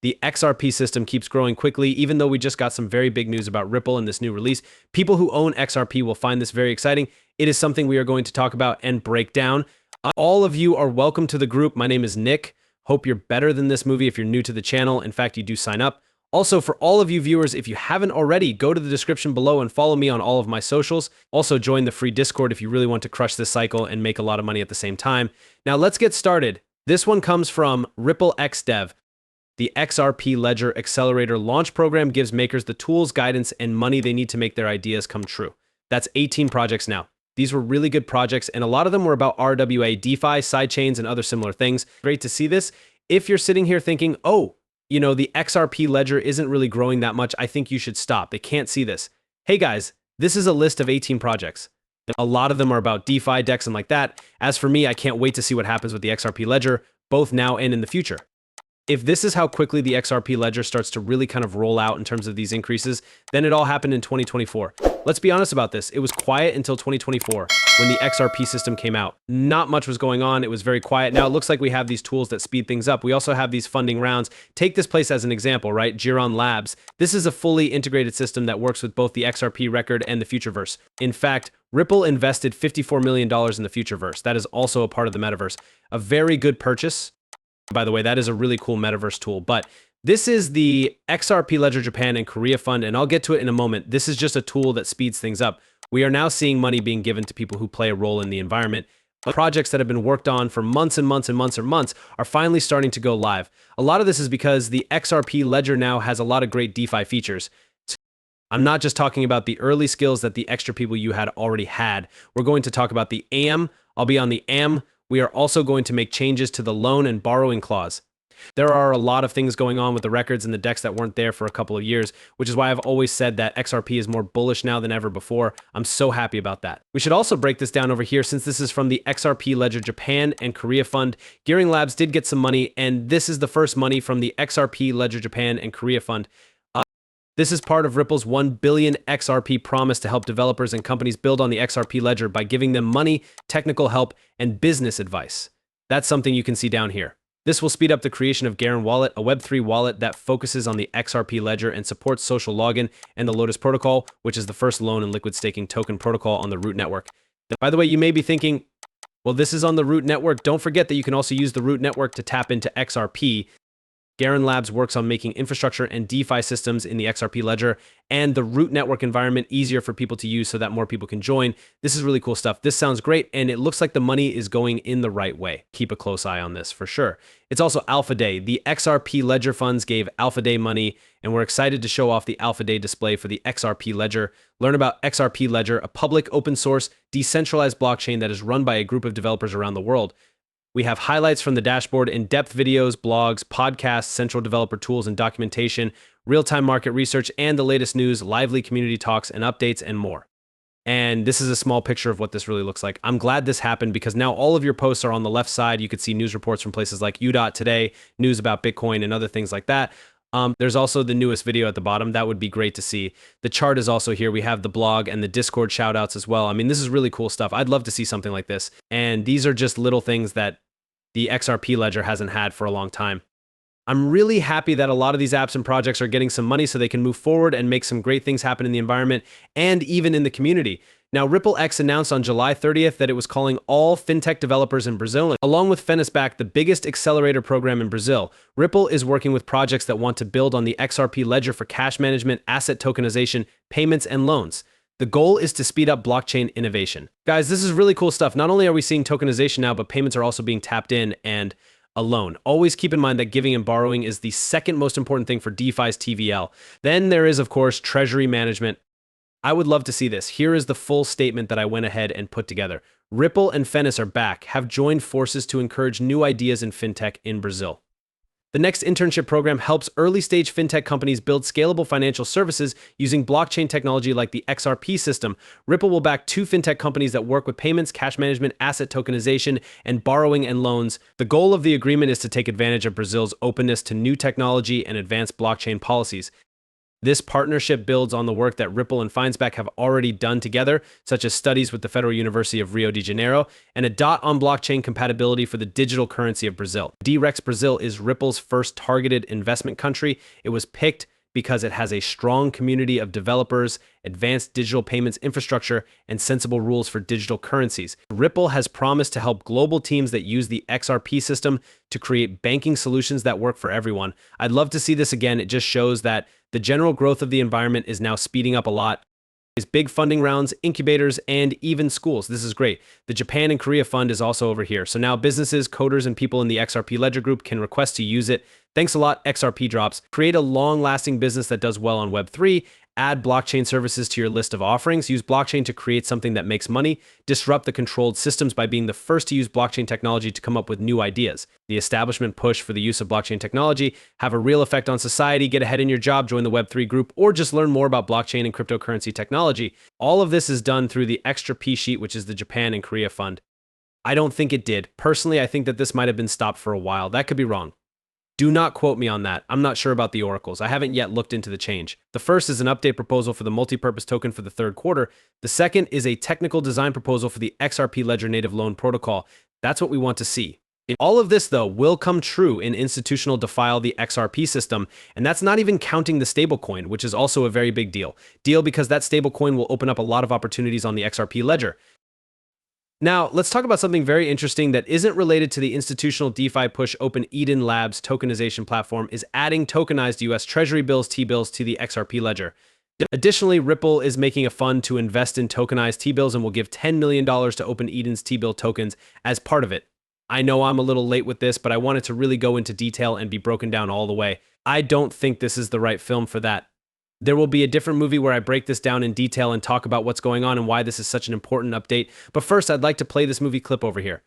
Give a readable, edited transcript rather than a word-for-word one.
The XRP system keeps growing quickly, even though we just got some very big news about Ripple in this new release. People who own XRP will find this very exciting. It is something we are going to talk about and break down. All of you are welcome to the group. My name is Nick. Hope you're better than this movie if you're new to the channel. In fact, you do sign up. Also, for all of you viewers, if you haven't already, go to the description below and follow me on all of my socials. Also, join the free Discord if you really want to crush this cycle and make a lot of money at the same time. Now, let's get started. This one comes from RippleX Dev. The XRP Ledger Accelerator Launch Program gives makers the tools, guidance, and money they need to make their ideas come true. That's 18 projects now. These were really good projects, and a lot of them were about RWA, DeFi, sidechains, and other similar things. Great to see this. If you're sitting here thinking, oh, you know, the XRP ledger isn't really growing that much, I think you should stop. They can't see this. Hey guys, this is a list of 18 projects. A lot of them are about DeFi, DEX, and like that. As for me, I can't wait to see what happens with the XRP ledger, both now and in the future. If this is how quickly the XRP ledger starts to really kind of roll out in terms of these increases, then it all happened in 2024. Let's be honest about this. It was quiet until 2024 when the XRP system came out. Not much was going on. It was very quiet. Now it looks like we have these tools that speed things up. We also have these funding rounds. Take this place as an example, right? Giron Labs. This is a fully integrated system that works with both the XRP record and the Futureverse. In fact, Ripple invested $54 million in the Futureverse. That is also a part of the metaverse. A very good purchase. By the way, that is a really cool metaverse tool, but this is the XRP Ledger Japan and Korea Fund, and I'll get to it in a moment. This is just a tool that speeds things up. We are now seeing money being given to people who play a role in the environment. Projects that have been worked on for months and months and months or months are finally starting to go live. A lot of this is because the XRP Ledger now has a lot of great DeFi features. I'm not just talking about the early skills that the extra people you had already had. We're going to talk about the AM. I'll be on the AM. We are also going to make changes to the loan and borrowing clause. There are a lot of things going on with the records and the DEX that weren't there for a couple of years, which is why I've always said that XRP is more bullish now than ever before. I'm so happy about that. We should also break this down over here since this is from the XRP Ledger Japan and Korea Fund. Gearing Labs did get some money, and this is the first money from the XRP Ledger Japan and Korea Fund. This is part of Ripple's 1 billion XRP promise to help developers and companies build on the XRP ledger by giving them money, technical help, and business advice. That's something you can see down here. This will speed up the creation of Garen Wallet, a Web3 wallet that focuses on the XRP ledger and supports social login and the Lotus protocol, which is the first loan and liquid staking token protocol on the Root network. By the way, you may be thinking, well, this is on the Root network. Don't forget that you can also use the Root network to tap into XRP. Garen Labs works on making infrastructure and DeFi systems in the XRP ledger and the Root network environment easier for people to use so that more people can join. This is really cool stuff. This sounds great, and it looks like the money is going in the right way. Keep a close eye on this for sure. It's also Alpha Day. The XRP ledger funds gave Alpha Day money, and we're excited to show off the Alpha Day display for the XRP ledger. Learn about XRP Ledger, a public, open source, decentralized blockchain that is run by a group of developers around the world. We have highlights from the dashboard, in-depth videos, blogs, podcasts, central developer tools and documentation, real-time market research, and the latest news, lively community talks and updates, and more. And this is a small picture of what this really looks like. I'm glad this happened because now all of your posts are on the left side. You could see news reports from places like Us.Today, news about Bitcoin, and other things like that. There's also the newest video at the bottom. That would be great to see. The chart is also here. We have the blog and the Discord shoutouts as well. I mean, this is really cool stuff. I'd love to see something like this. And these are just little things that the XRP ledger hasn't had for a long time. I'm really happy that a lot of these apps and projects are getting some money so they can move forward and make some great things happen in the environment and even in the community. Now, RippleX announced on July 30th that it was calling all fintech developers in Brazil, along with Fenisback, the biggest accelerator program in Brazil. Ripple is working with projects that want to build on the XRP ledger for cash management, asset tokenization, payments, and loans. The goal is to speed up blockchain innovation. Guys, this is really cool stuff. Not only are we seeing tokenization now, but payments are also being tapped in and a loan. Always keep in mind that giving and borrowing is the second most important thing for DeFi's TVL. Then there is, of course, treasury management. I would love to see this. Here is the full statement that I went ahead and put together. Ripple and Fenis are back, have joined forces to encourage new ideas in fintech in Brazil. The next internship program helps early-stage fintech companies build scalable financial services using blockchain technology like the XRP system. Ripple will back 2 fintech companies that work with payments, cash management, asset tokenization, and borrowing and loans. The goal of the agreement is to take advantage of Brazil's openness to new technology and advanced blockchain policies. This partnership builds on the work that Ripple and Fintech have already done together, such as studies with the Federal University of Rio de Janeiro and a dot on blockchain compatibility for the digital currency of Brazil. DREX Brazil is Ripple's first targeted investment country. It was picked because it has a strong community of developers, advanced digital payments infrastructure, and sensible rules for digital currencies. Ripple has promised to help global teams that use the XRP system to create banking solutions that work for everyone. I'd love to see this again. It just shows that the general growth of the environment is now speeding up a lot. Big funding rounds, incubators, and even schools. This is great. The Japan and Korea fund is also over here. So now businesses, coders, and people in the XRP ledger group can request to use it. Thanks a lot, XRP drops. Create a long-lasting business that does well on Web3. Add blockchain services to your list of offerings. Use blockchain to create something that makes money. Disrupt the controlled systems by being the first to use blockchain technology to come up with new ideas. The establishment push for the use of blockchain technology. Have a real effect on society. Get ahead in your job. Join the Web3 group. Or just learn more about blockchain and cryptocurrency technology. All of this is done through the Extra P sheet, which is the Japan and Korea fund. I don't think it did. Personally, I think that this might have been stopped for a while. That could be wrong. Do not quote me on that. I'm not sure about the oracles. I haven't yet looked into the change. The first is an update proposal for the multi-purpose token for the third quarter. The second is a technical design proposal for the XRP Ledger Native Loan Protocol. That's what we want to see. All of this, though, will come true in institutional DeFi, the XRP system, and that's not even counting the stablecoin, which is also a very big deal. Because that stablecoin will open up a lot of opportunities on the XRP ledger. Now, let's talk about something very interesting that isn't related to the institutional DeFi push. Open Eden Labs tokenization platform is adding tokenized US Treasury bills, T-bills to the XRP ledger. Additionally, Ripple is making a fund to invest in tokenized T-bills and will give $10 million to Open Eden's T-bill tokens as part of it. I know I'm a little late with this, but I wanted to really go into detail and be broken down all the way. I don't think this is the right film for that. There will be a different movie where I break this down in detail and talk about what's going on and why this is such an important update. But first, I'd like to play this movie clip over here.